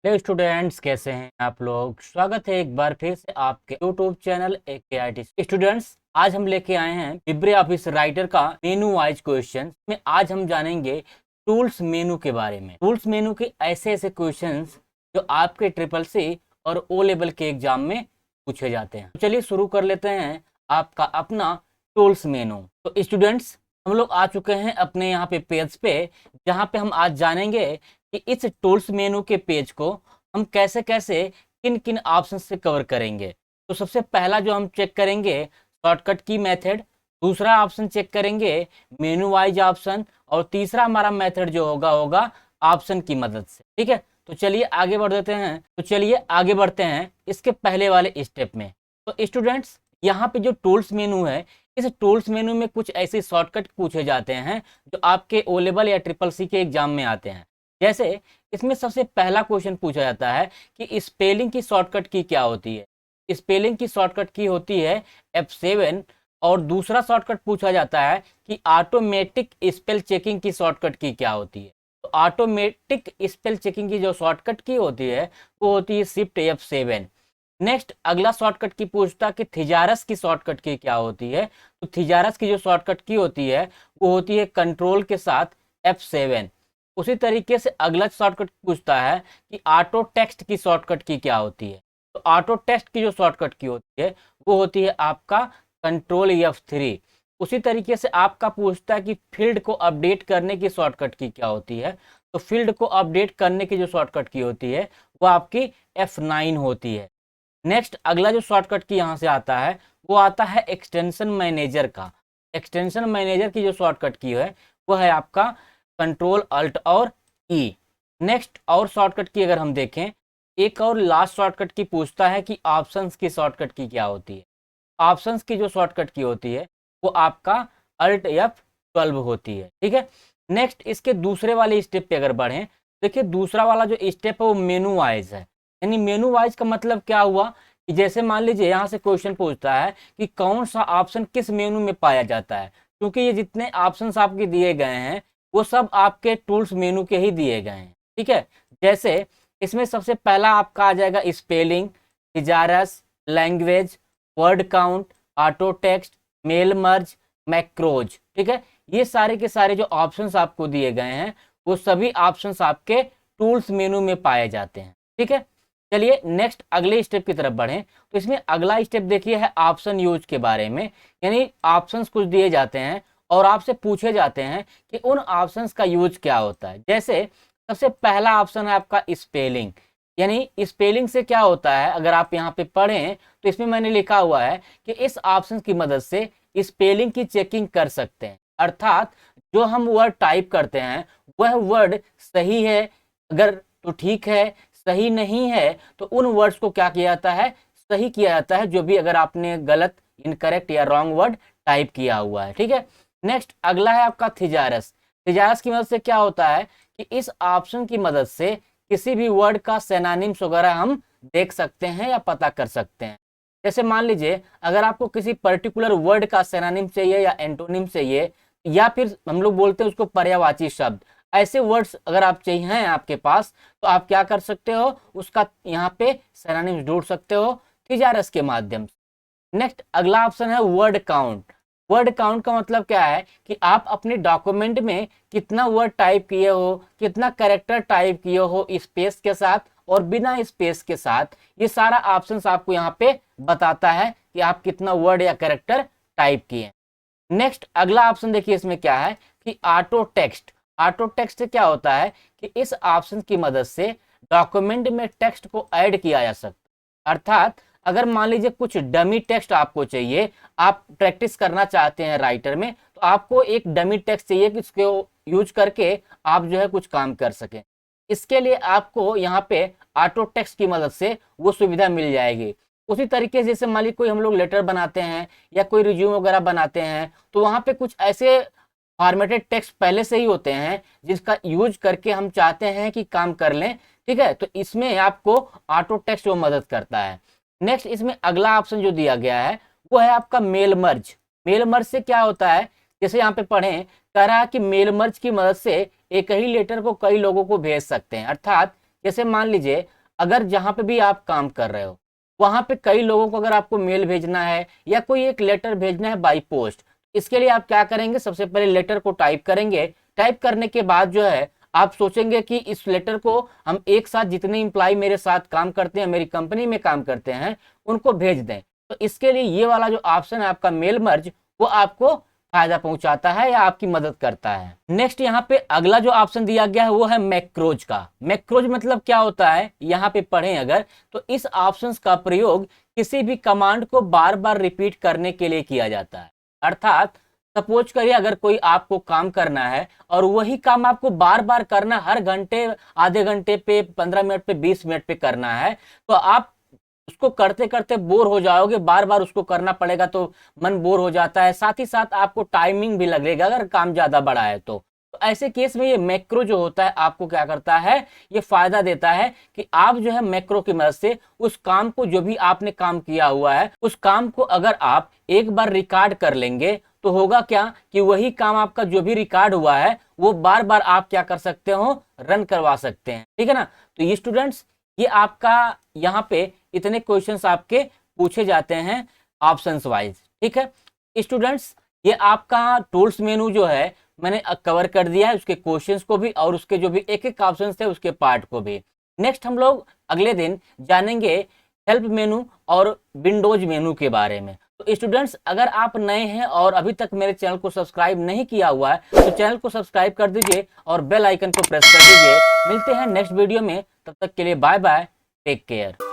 Hello students, कैसे हैं आप लोग। स्वागत है एक बार फिर से आपके यूट्यूब चैनल AKIT स्टूडेंट्स। आज हम लेके आए हैं लिब्रे ऑफिस राइटर का मेनू वाइज क्वेश्चन में। आज हम जानेंगे टूल्स मेनू के बारे में। टूल्स मेनू के ऐसे ऐसे क्वेश्चंस जो आपके ट्रिपल सी और ओ लेवल के एग्जाम में पूछे जाते हैं। तो चलिए शुरू कर लेते हैं आपका अपना टूल्स मेनू। तो स्टूडेंट्स, हम लोग आ चुके हैं अपने यहाँ पे पेज पे, जहाँ पे हम आज जानेंगे कि इस टूल्स मेनू के पेज को हम कैसे कैसे किन किन ऑप्शन से कवर करेंगे। तो सबसे पहला जो हम चेक करेंगे शॉर्टकट की मेथड, दूसरा ऑप्शन चेक करेंगे मेनू वाइज ऑप्शन, और तीसरा हमारा मेथड जो होगा ऑप्शन की मदद से। ठीक है, तो चलिए आगे बढ़ते हैं इसके पहले वाले स्टेप में। तो स्टूडेंट्स, यहाँ पे जो टूल्स मेनू है, इस टूल्स मेनू में कुछ ऐसे शॉर्टकट पूछे जाते हैं जो आपके ओ लेवल या ट्रिपल सी के एग्जाम में आते हैं। जैसे इसमें सबसे पहला क्वेश्चन पूछा जाता है कि स्पेलिंग की शॉर्टकट की क्या होती है। स्पेलिंग की शॉर्टकट की होती है F7। और दूसरा शॉर्टकट पूछा जाता है कि ऑटोमेटिक स्पेल चेकिंग की शॉर्टकट की क्या होती है। तो ऑटोमेटिक स्पेल चेकिंग की जो शॉर्टकट की होती है वो होती है शिफ्ट F7। नेक्स्ट अगला शॉर्टकट की पूछता है कि थिजारस की शॉर्टकट की क्या होती है। तो थिजारस की जो शॉर्टकट की होती है वो होती है कंट्रोल के साथ F7। उसी तरीके से अगला शॉर्टकट पूछता है कि ऑटो टेक्स्ट की शॉर्टकट की क्या होती है। तो ऑटो टेक्स्ट की जो शॉर्टकट की होती है वो होती है आपका कंट्रोल F3। उसी तरीके से आपका पूछता है कि फील्ड को अपडेट करने की शॉर्टकट की क्या होती है। तो फील्ड को अपडेट करने की जो शॉर्टकट की होती है वो आपकी F9 होती है। नेक्स्ट अगला जो शॉर्टकट की यहाँ से आता है वो आता है एक्सटेंशन मैनेजर का। एक्सटेंशन मैनेजर की जो शॉर्टकट की है वो है आपका कंट्रोल अल्ट और ई। नेक्स्ट और शॉर्टकट की अगर हम देखें, एक और लास्ट शॉर्टकट की पूछता है कि ऑप्शंस की शॉर्टकट की क्या होती है। ऑप्शंस की जो शॉर्टकट की होती है वो आपका अल्ट F12 होती है। ठीक है, नेक्स्ट इसके दूसरे वाले स्टेप पे अगर बढ़ें, देखिए दूसरा वाला जो स्टेप है वो मेनू वाइज है। यानी मेनू वाइज का मतलब क्या हुआ कि जैसे मान लीजिए यहाँ से क्वेश्चन पूछता है कि कौन सा ऑप्शन किस मेनू में पाया जाता है। क्योंकि ये जितने ऑप्शंस आपके दिए गए हैं वो सब आपके टूल्स मेनू के ही दिए गए हैं। ठीक है, जैसे इसमें सबसे पहला आपका आ जाएगा spelling, thesaurus, language, word count, auto text, mail merge, macros. ठीक है, ये सारे के सारे जो ऑप्शंस आपको दिए गए हैं वो सभी ऑप्शंस आपके टूल्स मेनू में पाए जाते हैं। ठीक है, चलिए नेक्स्ट अगले स्टेप की तरफ बढ़ें। तो इसमें अगला स्टेप देखिए है ऑप्शन यूज के बारे में। यानी ऑप्शंस कुछ दिए जाते हैं और आपसे पूछे जाते हैं कि उन ऑप्शंस का यूज क्या होता है। जैसे सबसे पहला ऑप्शन है आपका स्पेलिंग। यानी स्पेलिंग से क्या होता है, अगर आप यहाँ पे पढ़ें तो इसमें मैंने लिखा हुआ है कि इस ऑप्शन की मदद से स्पेलिंग की चेकिंग कर सकते हैं। अर्थात जो हम वर्ड टाइप करते हैं वह वर्ड सही है अगर तो ठीक है, सही नहीं है तो उन वर्ड्स को क्या किया जाता है, सही किया जाता है, जो भी अगर आपने गलत, इनकरेक्ट या रॉन्ग वर्ड टाइप किया हुआ है। ठीक है, नेक्स्ट अगला है आपका थिजारस। थिजारस की मदद से क्या होता है कि इस ऑप्शन की मदद से किसी भी वर्ड का सिनोनिम्स वगैरह हम देख सकते हैं या पता कर सकते हैं। जैसे मान लीजिए अगर आपको किसी पर्टिकुलर वर्ड का सिनोनिम चाहिए या एंटोनिम चाहिए, या फिर हम लोग बोलते हैं उसको पर्यायवाची शब्द, ऐसे वर्ड्स अगर आप चाहिए हैं आपके पास, तो आप क्या कर सकते हो, उसका यहाँ पे सिनोनिम्स ढूंढ सकते हो थिजारस के माध्यम से। नेक्स्ट अगला ऑप्शन है वर्ड काउंट। वर्ड काउंट का मतलब क्या है कि आप अपने डॉक्यूमेंट में कितना वर्ड टाइप किए हो, कितना कैरेक्टर टाइप किए हो स्पेस के साथ और बिना स्पेस के साथ। ये सारा ऑप्शंस आपको यहाँ पे बताता है कि आप कितना वर्ड या कैरेक्टर टाइप किए। नेक्स्ट अगला ऑप्शन देखिए इसमें क्या है कि ऑटो टेक्स्ट। ऑटो टेक्स्ट से क्या होता है कि इस ऑप्शन की मदद से डॉक्यूमेंट में टेक्स्ट को ऐड किया जा सकता है। अर्थात अगर मान लीजिए कुछ डमी टेक्स्ट आपको चाहिए, आप प्रैक्टिस करना चाहते हैं राइटर में, तो आपको एक डमी टेक्स्ट चाहिए कि उसको यूज करके आप जो है कुछ काम कर सकें। इसके लिए आपको यहाँ पे ऑटो टेक्स्ट की मदद से वो सुविधा मिल जाएगी। उसी तरीके से जैसे मान लीजिए कोई हम लोग लेटर बनाते हैं या कोई रिज्यूम वगैरह बनाते हैं, तो वहाँ पे कुछ ऐसे फॉर्मेटेड टेक्स्ट पहले से ही होते हैं जिसका यूज करके हम चाहते हैं कि काम कर लें। ठीक है, तो इसमें आपको ऑटो टेक्स्ट वो मदद करता है। नेक्स्ट इसमें अगला ऑप्शन जो दिया गया है वो है आपका मेल मर्ज। मेल मर्ज से क्या होता है, जैसे यहाँ पे पढ़ें, कह रहा है कि मेल मर्ज की मदद से एक ही लेटर को कई लोगों को भेज सकते हैं। अर्थात जैसे मान लीजिए अगर जहाँ पे भी आप काम कर रहे हो वहाँ पे कई लोगों को अगर आपको मेल भेजना है या कोई एक लेटर भेजना है बाई पोस्ट, इसके लिए आप क्या करेंगे, सबसे पहले लेटर को टाइप करेंगे। टाइप करने के बाद जो है आप सोचेंगे कि इस लेटर को हम एक साथ जितने इम्प्लाई मेरे साथ काम करते हैं, मेरी कंपनी में काम करते हैं, उनको भेज दें। तो इसके लिए ये वाला जो ऑप्शन है आपका मेल मर्ज, वो आपको फायदा पहुंचाता है या आपकी मदद करता है। नेक्स्ट यहाँ पे अगला जो ऑप्शन दिया गया है वो है मैक्रोज का। मैक्रोज मतलब क्या होता है, यहाँ पे पढ़ें अगर तो इस ऑप्शन का प्रयोग किसी भी कमांड को बार बार रिपीट करने के लिए किया जाता है। अर्थात सपोज करिए अगर कोई आपको काम करना है और वही काम आपको बार बार करना, हर घंटे, आधे घंटे पे, 15 मिनट पे, 20 मिनट पे करना है, तो आप उसको करते करते बोर हो जाओगे, बार बार उसको करना पड़ेगा तो मन बोर हो जाता है। साथ ही साथ आपको टाइमिंग भी लगेगा अगर काम ज्यादा बड़ा है तो ऐसे केस में ये मैक्रो जो होता है आपको क्या करता है, ये फायदा देता है कि आप जो है मैक्रो की मदद से उस काम को, जो भी आपने काम किया हुआ है, उस काम को अगर आप एक बार रिकॉर्ड कर लेंगे तो होगा क्या कि वही काम आपका जो भी रिकॉर्ड हुआ है वो बार बार आप क्या कर सकते हो, रन करवा सकते हैं। ठीक है ना। तो ये स्टूडेंट्स, ये आपका यहाँ पे इतने क्वेश्चंस आपके पूछे जाते हैं ऑप्शंस वाइज। ठीक है स्टूडेंट्स, ये आपका टूल्स मेनू जो है मैंने कवर कर दिया है, उसके क्वेश्चंस को भी और उसके जो भी एक एक ऑप्शंस थे उसके पार्ट को भी। नेक्स्ट हम लोग अगले दिन जानेंगे हेल्प मेनू और विंडोज मेनू के बारे में। तो स्टूडेंट्स, अगर आप नए हैं और अभी तक मेरे चैनल को सब्सक्राइब नहीं किया हुआ है तो चैनल को सब्सक्राइब कर दीजिए और बेल आइकन को प्रेस कर दीजिए। मिलते हैं नेक्स्ट वीडियो में, तब तक के लिए बाय बाय, टेक केयर।